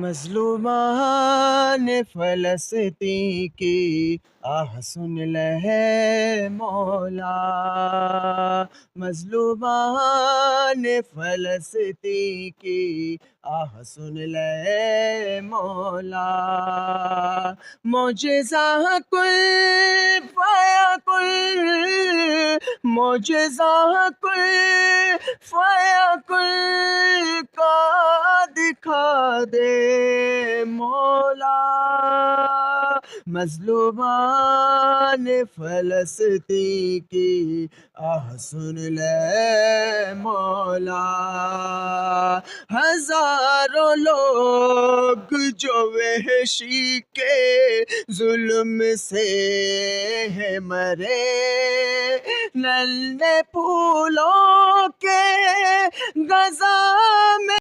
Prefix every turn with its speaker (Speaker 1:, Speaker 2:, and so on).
Speaker 1: मज़लूमान फ़लस्तीन की आह सुन ले मौला। मज़लूमान फ़लस्तीन की आह सुन ले मौला। मौजज़ा कुल फ़याकुल, मौजज़ा कुल फ़याकुल का दिखा दे मौला। मज़लूमान फ़लस्तीन की आह सुन ले मौला। हज़ारों लोग जो वहशी के ज़ुल्म से है मरे, नन्हे फूलों के गज़ा में